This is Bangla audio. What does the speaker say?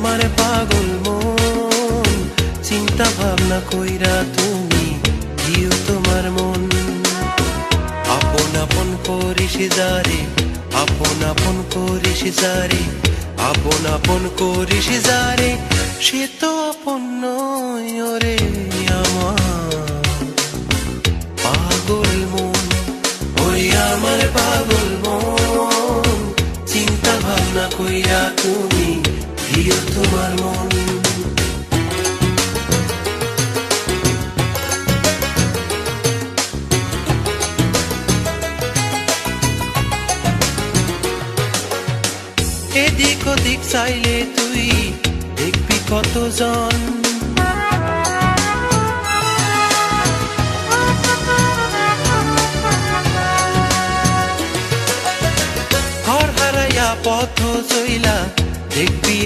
আমার পাগল মন, চিন্তা ভাবনা কইরা তুমি দিও তোমার মন। আপন আপন করিস যারে, আপন আপন করিস যারে, আপন আপন করিস যারে, সে তো আপন নয় ওরে আমার পাগল মন। ওরে আমার পাগল মন, চিন্তা ভাবনা কইরা তুমি দিও তোমার মন। এদিক ওদিক চাইলে তুই দেখবি কতজন, ঘর হারাইয়া পথ চইলা দেখবি